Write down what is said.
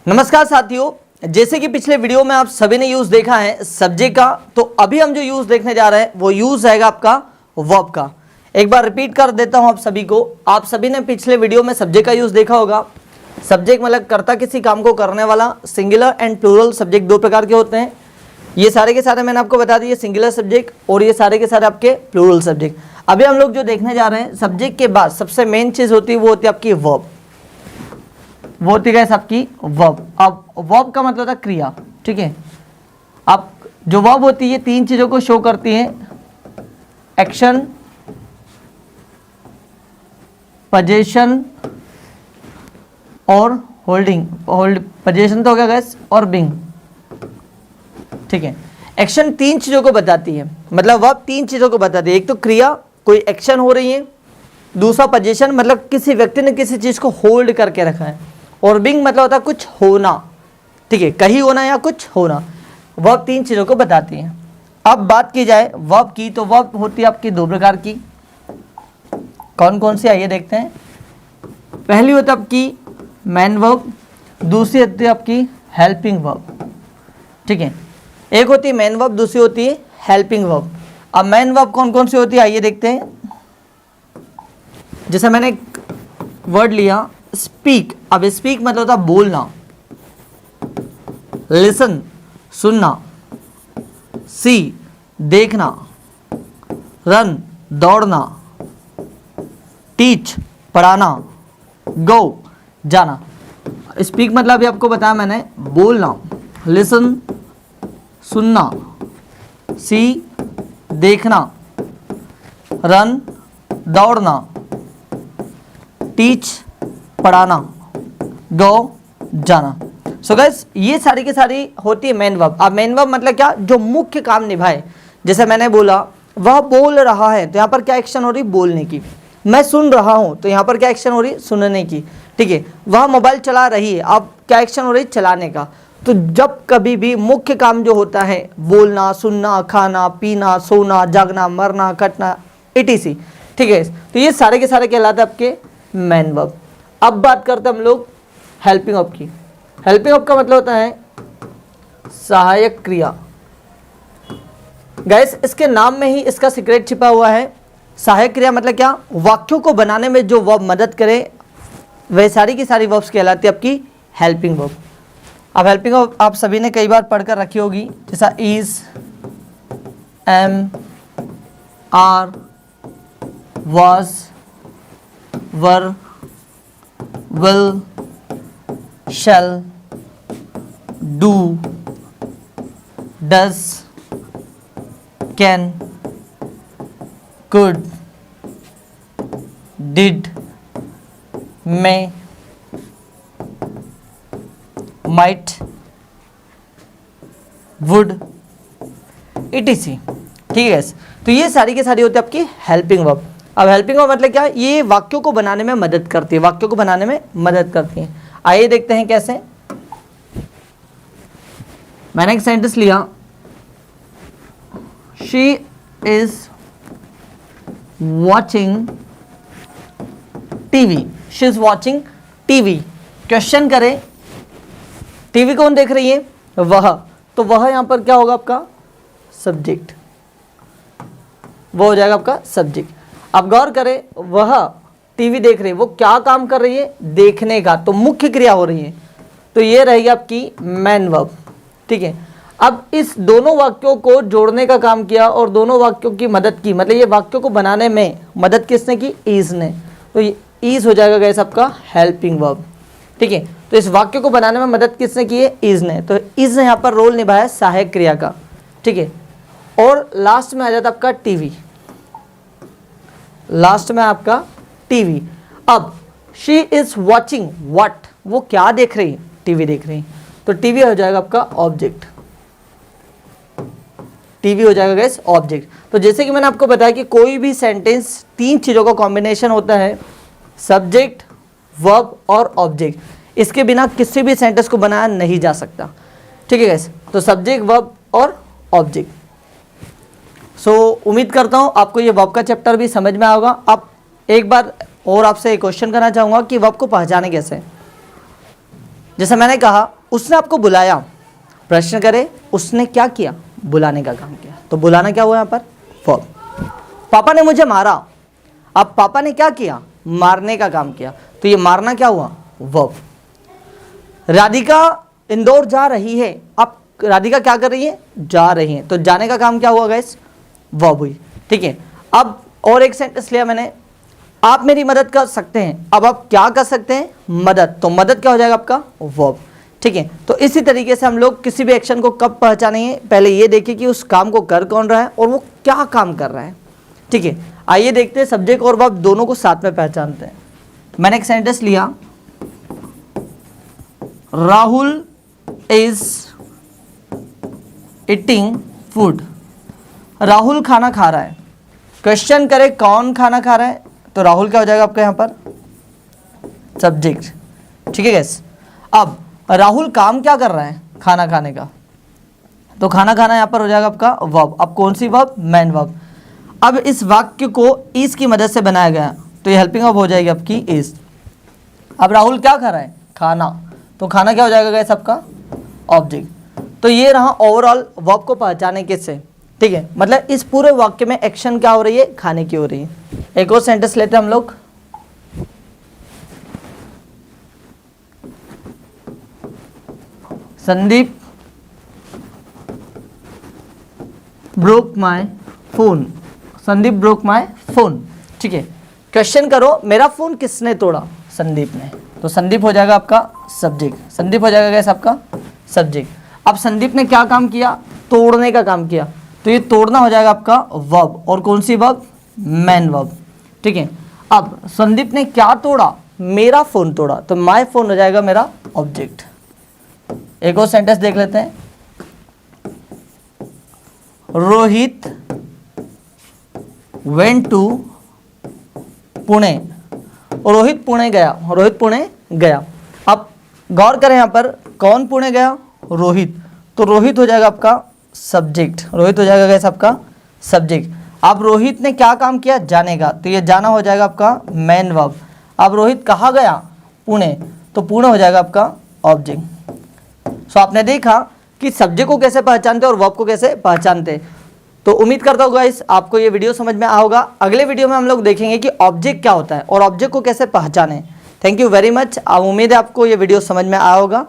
नमस्कार साथियों, जैसे कि पिछले वीडियो में आप सभी ने यूज देखा है सब्जेक्ट का, तो अभी हम जो यूज देखने जा रहे हैं वो यूज रहेगा आपका वर्ब का। एक बार रिपीट कर देता हूं आप सभी को। आप सभी ने पिछले वीडियो में सब्जेक्ट का यूज देखा होगा। सब्जेक्ट मतलब कर्ता किसी काम को करने वाला। सिंगुलर एंड प्लूरल सब्जेक्ट दो प्रकार के होते हैं। ये सारे के सारे मैंने आपको बता दिए सिंगुलर सब्जेक्ट, और ये सारे के सारे आपके प्लूरल सब्जेक्ट। अभी हम लोग जो देखने जा रहे हैं सब्जेक्ट के बाद सबसे मेन चीज होती है वो होती है आपकी वर्ब। वो होती है आपकी वर्ब। अब वर्ब का मतलब होता है क्रिया, ठीक है। अब जो वर्ब होती है तीन चीजों को शो करती है: एक्शन, पोजीशन और होल्डिंग। पोजीशन तो हो गया गैस, और बिंग, ठीक है। एक्शन तीन चीजों को बताती है, मतलब वर्ब तीन चीजों को बताती है। एक तो क्रिया, कोई एक्शन हो रही है। दूसरा पोजीशन, मतलब किसी व्यक्ति ने किसी चीज को होल्ड करके रखा है। और बिंग मतलब होता है कुछ होना, ठीक है, कहीं होना या कुछ होना। वर्ब तीन चीजों को बताती है। अब बात की जाए वर्ब की, तो वर्ब होती है आपकी दो प्रकार की। कौन कौन सी, आइए देखते हैं। पहली होती है आपकी मेन वर्ब, दूसरी होती है आपकी हेल्पिंग वर्ब, ठीक है। एक होती है मेन वर्ब, दूसरी होती है हेल्पिंग वर्ब। अब मेन वर्ब कौन कौन सी होती है आइए देखते हैं। जैसे मैंने एक वर्ड लिया स्पीक। अब स्पीक मतलब होता है बोलना। लिसन, सुनना। सी, देखना। रन, दौड़ना। टीच, पढ़ाना। गो, जाना। स्पीक मतलब अभी आपको बताया मैंने, बोलना। लिसन, सुनना। सी, देखना। रन, दौड़ना। टीच, पढ़ाना। गो, जाना। सो गाइस ये सारी की सारी होती है मेन वर्ब। अब मेन वर्ब मतलब क्या, जो मुख्य काम निभाए। जैसे मैंने बोला वह बोल रहा है, तो यहाँ पर क्या एक्शन हो रही, बोलने की। मैं सुन रहा हूँ, तो यहाँ पर क्या एक्शन हो रही, सुनने की, ठीक है। वह मोबाइल चला रही है, अब क्या एक्शन हो रही, चलाने का। तो जब कभी भी मुख्य काम जो होता है बोलना, सुनना, खाना, पीना, सोना, जागना, मरना, कटना, etc, ठीक है। तो ये सारे के सारे कहलाते हैं आपके मेन वर्ब। अब बात करते हैं हम लोग हेल्पिंग वर्ब की। हेल्पिंग वर्ब का मतलब होता है सहायक क्रिया। गाइस इसके नाम में ही इसका सीक्रेट छिपा हुआ है। सहायक क्रिया मतलब क्या, वाक्यों को बनाने में जो वर्ब मदद करे वह सारी की सारी वर्ब्स कहलाती है आपकी हेल्पिंग वर्ब। अब हेल्पिंग वर्ब आप सभी ने कई बार पढ़कर रखी होगी, जैसा is, am, are, was, were, will, shall, do, does, can, could, did, may, might, would, etc, ठीक है। तो ये सारी की सारी होती है आपकी हेल्पिंग वर्ब। अब हेल्पिंग वर्ब मतलब क्या, ये वाक्यों को बनाने में मदद करती है, वाक्यों को बनाने में मदद करती है। आइए देखते हैं कैसे। मैंने एक सेंटेंस लिया, she is watching TV. She is watching TV. Question करें, टीवी कौन देख रही है, वह। तो वह यहां पर क्या होगा आपका सब्जेक्ट, वो हो जाएगा आपका सब्जेक्ट। अब गौर करें, वह टीवी देख रही है, वो क्या काम कर रही है, देखने का, तो मुख्य क्रिया हो रही है, तो ये रहेगी आपकी मेन वर्ब, ठीक है। अब इस दोनों वाक्यों को जोड़ने का काम किया और दोनों वाक्यों की मदद की, मतलब ये वाक्यों को बनाने में मदद किसने की, इज ने। तो ये इज हो जाएगा गाइस आपका हेल्पिंग वर्ब, ठीक है। तो इस वाक्य को बनाने में मदद किसने की है, इज ने। तो इज ने यहाँ पर रोल निभाया सहायक क्रिया का, ठीक है। और लास्ट में आ जाता आपका टीवी, लास्ट में आपका टीवी। अब शी इज वॉचिंग व्हाट, वो क्या देख रही है, टीवी देख रही है, तो टीवी हो जाएगा आपका ऑब्जेक्ट, टीवी हो जाएगा गैस ऑब्जेक्ट। तो जैसे कि मैंने आपको बताया कि कोई भी सेंटेंस तीन चीजों का कॉम्बिनेशन होता है, सब्जेक्ट, वर्ब और ऑब्जेक्ट। इसके बिना किसी भी सेंटेंस को बनाया नहीं जा सकता, ठीक है गैस। तो सब्जेक्ट, वर्ब और ऑब्जेक्ट। उम्मीद करता हूँ आपको ये वर्ब का चैप्टर भी समझ में आएगा। अब एक बार और आपसे एक क्वेश्चन करना चाहूँगा कि वर्ब को पहचाने कैसे। जैसे मैंने कहा उसने आपको बुलाया, प्रश्न करे उसने क्या किया, बुलाने का काम किया, तो बुलाना क्या हुआ यहाँ पर, वर्ब। पापा ने मुझे मारा, अब पापा ने क्या किया, मारने का काम किया, तो ये मारना क्या हुआ, वर्ब। राधिका इंदौर जा रही है, अब राधिका क्या कर रही है, जा रही है, तो जाने का काम क्या हुआ गाइस, वर्ब हुई। ठीक है, अब और एक सेंटेंस लिया मैंने, आप मेरी मदद कर सकते हैं, अब आप क्या कर सकते हैं, मदद, तो मदद क्या हो जाएगा आपका, वर्ब। ठीक है, तो इसी तरीके से हम लोग किसी भी एक्शन को कब पहचानेंगे, पहले ये देखिए कि उस काम को कर कौन रहा है और वो क्या काम कर रहा है। ठीक है, आइए देखते हैं सब्जेक्ट और वर्ब दोनों को साथ में पहचानते हैं। मैंने एक सेंटेंस लिया, Rahul is eating food, Rahul खाना खा रहा है। क्वेश्चन करे कौन खाना खा रहा है, तो राहुल क्या हो जाएगा आपका यहाँ पर, सब्जेक्ट। ठीक है गैस, अब राहुल काम क्या कर रहा है, खाना खाने का, तो खाना खाना यहाँ पर हो जाएगा आपका वर्ब। अब कौन सी वर्ब, मैन वर्ब। अब इस वाक्य को इज की मदद से बनाया गया, तो ये हेल्पिंग वर्ब हो जाएगी आपकी इज। अब राहुल क्या खा रहा है, खाना, तो खाना क्या हो जाएगा गैस आपका, ऑब्जेक्ट। तो ये रहा ओवरऑल वर्ब को पहचाने किससे। ठीक है, मतलब इस पूरे वाक्य में एक्शन क्या हो रही है, खाने की हो रही है। एक और सेंटेंस लेते हैं हम लोग, Sandeep broke my phone, Sandeep broke my phone. ठीक है, क्वेश्चन करो मेरा फोन किसने तोड़ा, संदीप ने, तो संदीप हो जाएगा आपका सब्जेक्ट, संदीप हो जाएगा कैसे आपका सब्जेक्ट। अब संदीप ने क्या काम किया, तोड़ने का काम किया, तो ये तोड़ना हो जाएगा आपका वर्ब, और कौन सी वर्ब, मैन वर्ब। ठीक है, अब संदीप ने क्या तोड़ा, मेरा फोन तोड़ा, तो माय फोन हो जाएगा मेरा ऑब्जेक्ट। एक और सेंटेंस देख लेते हैं, रोहित वेंट टू पुणे, रोहित पुणे गया, रोहित पुणे गया। अब गौर करें यहाँ पर कौन पुणे गया, रोहित, तो रोहित हो जाएगा आपका सब्जेक्ट, रोहित हो जाएगा कैसे आपका सब्जेक्ट। अब रोहित ने क्या काम किया, जाने का, तो ये जाना हो जाएगा आपका मैन वर्ब। अब रोहित कहाँ गया, पुणे, तो पुणे हो जाएगा आपका ऑब्जेक्ट। सो आपने देखा कि सब्जेक्ट को कैसे पहचानते और वर्ब को कैसे पहचानते। तो उम्मीद करता हूँ गाइस आपको ये वीडियो समझ में आया होगा। अगले वीडियो में हम लोग देखेंगे कि ऑब्जेक्ट क्या होता है और ऑब्जेक्ट को कैसे पहचाने। Thank you very much. उम्मीद है आपको ये वीडियो समझ में आया होगा।